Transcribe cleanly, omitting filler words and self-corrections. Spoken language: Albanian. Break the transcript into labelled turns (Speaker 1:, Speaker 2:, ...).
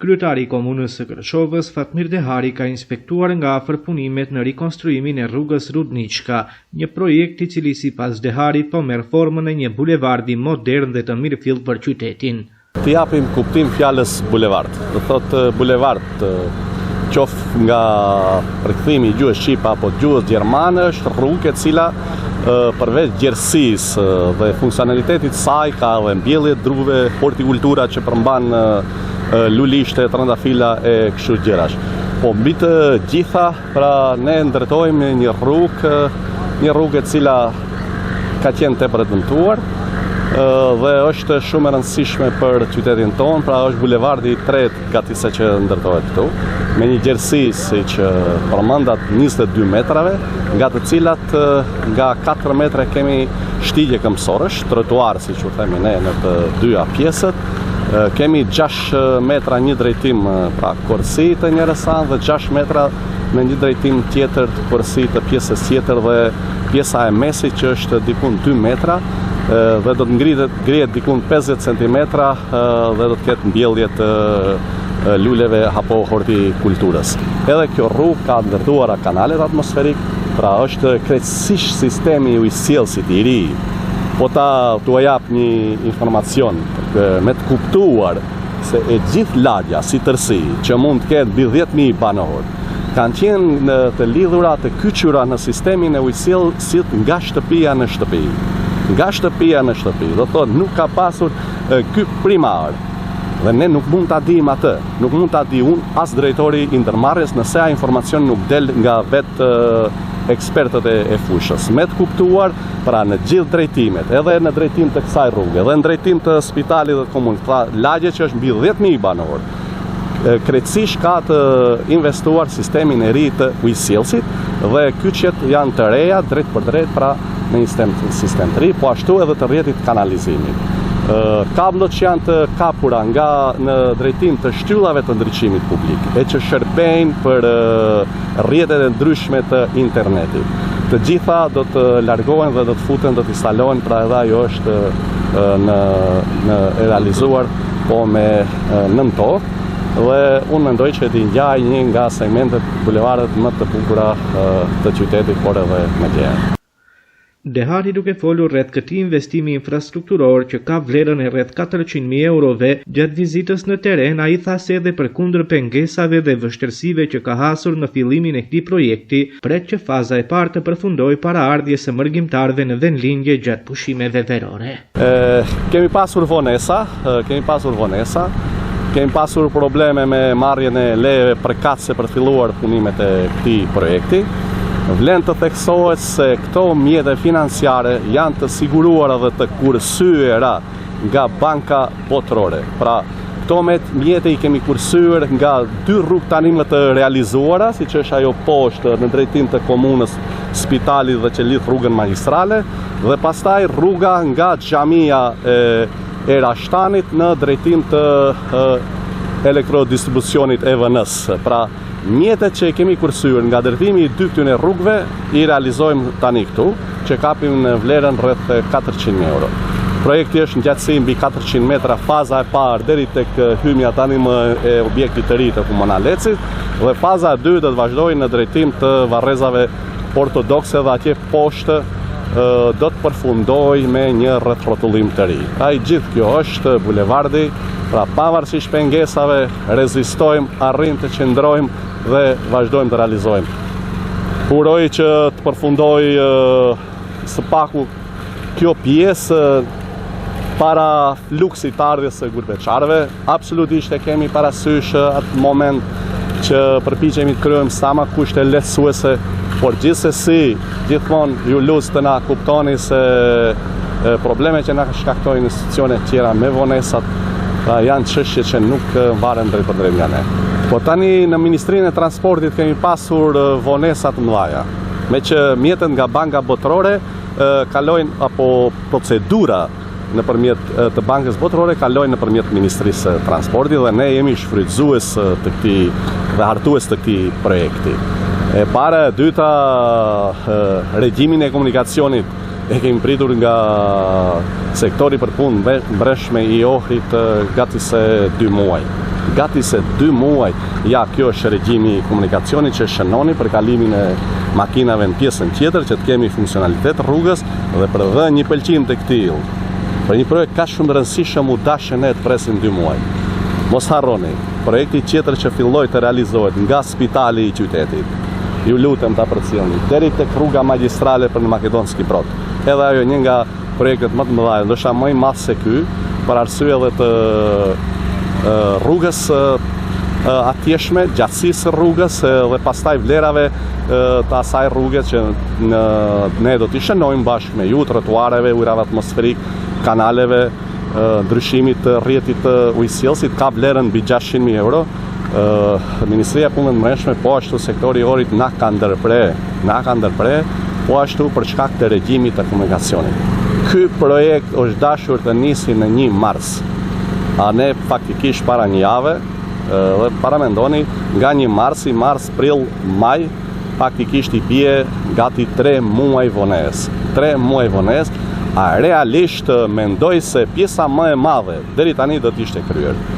Speaker 1: Kryetari i komunës së Kërçovës, Fatmir Dehari, ka inspektuar nga afër punimet në rikonstruimin e rrugës Rudniçka, një projekt i cili sipas Deharit po merr formën e një bulevardi modern dhe të mirëfillt për qytetin.
Speaker 2: Të japim kuptim fjalës bulevard. Do thotë bulevard qoftë nga përkthimi i gjuhës shqipe apo gjuhës gjermane, është rrugë e cila përveç gjerësisë dhe funksionalitetit saj ka edhe mbjellje drugëve, hortikultura që përmban lulishte, trëndafila e kështu gjërash. Po mbi të gjitha, pra ne ndërtojmë një rrugë e cila ka qenë tepër e dëmtuar dhe është shumë e rëndësishme për qytetin tonë, pra është bulevardi i tretë gati sa që ndërtohet këtu, me një gjerësi siç përmendat 22 metrave, nga të cilat nga 4 metra kemi shtigje këmbësorësh, trotuar siç u themi ne në të dyja pjesët. Kemi 6 metra një drejtim pra korsi të një rësan dhe 6 metra në një drejtim tjetër të korsi të pjesës tjetër dhe pjesa e mesit që është dikun 2 metra dhe do të ngrihet dikun 50 cm dhe do të ketë mbjellje të luleve apo hortikulturës. Edhe kjo rrugë ka ndërtuara kanalet atmosferik, pra është krejtësisht sistemi ujësjellësit i ri. Po ta t'u jap një informacion me të kuptuar se e gjithë lagja si tërësi që mund të ketë mbi 10.000 banorë kanë qenë të lidhura të kyçura në sistemin e ujësjellësit nga shtëpia në shtëpi. Nga shtëpia në shtëpi, do thotë nuk ka pasur ky primar. Dhe ne nuk mund ta dim atë, nuk mund ta di unë as drejtori i ndërmarrjes nëse ai informacion nuk del nga vetë ekspertët e fushës. Me të kuptuar, pra në gjithë drejtimet, edhe në drejtim të kësaj rrugë, edhe në drejtim të spitalit dhe komunës, pra lagje që është mbi 10.000 banorë, krejtësisht ka të investuar sistemin e ri të ujësjellësit dhe kyçet janë të reja drejt për drejt, pra në një sistem të ri, po ashtu edhe të rrjetit kanalizimit. Kabllot që janë të kapura nga në drejtim të shtyllave të ndriçimit publik, e që shërbejnë për rrjetet e ndryshme të internetit. Të gjitha do të largohen dhe do të futen, do të instalohen, pra edhe ajo është në realizuar po me nëntor. Dhe unë mendoj që t'i ngjaj një nga segmentet bulevardet më të bukura të qytetit, por edhe më gjerë.
Speaker 1: Dehari duke folur rreth këtij investimi infrastrukturor që ka vlerën e rreth 400.000 eurove, gjatë vizitës në teren ai tha se edhe përkundër pengesave dhe vështirësive që ka hasur në fillimin e këtij projekti, pret që faza e parë të përfundojë para ardhjes së mërgjimtarëve në vendlindje gjatë pushimeve verore.
Speaker 2: Kemi pasur vonesa, kemi pasur probleme me marrjen e lejeve përkatëse për filluar punimet e këtij projekti. Vlen të theksohet se këto mjete financiare janë të siguruara dhe të kursyeera nga banka botërore. Pra, këto mjete i kemi kursyer nga 2 rrugë tani më të realizuara, siç është ajo poshtë në drejtim të komunës, spitalit dhe që lidh rrugën magjistrale, dhe pastaj rruga nga xhamia e Rashtanit në drejtim të elektrodistribucionit EVN-s. Pra, mjetet që kemi kursyer nga ndërtimi i 2 këtyre rrugëve i realizojmë tani këtu, që kapim në vlerën rreth 400.000 euro. Projekti është në gjatësi mbi 400 metra, faza e parë deri tek hymja tani më e objektit të ri të Komunal Lecit, dhe faza e dytë do të vazhdojë në drejtim të varrezave ortodokse dhe atje poshtë do të përfundoj me një rrethrotulim të ri. Ai gjithë kjo është bulevardi, pra pavarësisht pengesave, rezistojmë, arrim të qëndrojmë dhe vazhdojmë të realizojmë. Uroj që të përfundoj së paku kjo pjesë para fluksit të ardhjes së gurbeçarëve. Absolutisht e kemi parasysh atë moment që përpiqemi të kryejmë sa më kushte lehtësuese, por gjithsesi, gjithmonë ju lutem të na kuptoni se problemet që na shkaktojnë institucionet tjera me vonesat, pra janë çështje që nuk varen drejt për drejt nga ne. Po tani në Ministrinë e Transportit kemi pasur vonesa të mëdha, me që mjetet nga banka botërore kalojnë, apo procedura nëpërmjet të bankës botërore kalojnë nëpërmjet Ministrisë së Transportit dhe ne jemi shfrytëzues të këtij dhe hartues të këtij projekti. E para, e dyta, regjimin e komunikacionit e kemi pritur nga sektori për punë breshme i Ohrit gati se 2 muaj. gati se 2 muaj, ja kjo është regjimi i komunikacionit që shënoni për kalimin e makinave në pjesën tjetër, që të kemi funksionalitet rrugës dhe për dhe një pëlqim të këtij. Për një projekt ka shumë rëndësishëm u dashën e të presim 2 muaj. Mos harroni, projekti tjetër që filloi të realizohet nga spitali i qytetit, ju lutem ta përcjellni, deri tek rruga magjistrale për në Makedonski Brod. Edhe ajo një nga projektet më të mëdha, ndoshta më i madh se ky, për arsye edhe të rrugës atjeshme, gjatësisë rrugës dhe pastaj vlerave të asaj rrugës që ne do t'i shënojmë bashkë me ju, trotuareve, ujrave atmosferik, kanaleve, ndryshimit të rrjetit të ujësjellësit ka vlerën mbi 600.000 euro. Ministria e Punëve të Brendshme, po ashtu sektori i orit na ka ndërprer, po ashtu për shkak të regjimit të komunikacionit. Ky projekt është dashur të nisi në 1 mars, a ne faktikisht para një jave, dhe paramendoni nga 1 mars, prill, maj, faktikisht i bie gati 3 muaj vonesë. 3 muaj vonesë, a realisht mendoj se pjesa më e madhe deri tani do të ishte kryer.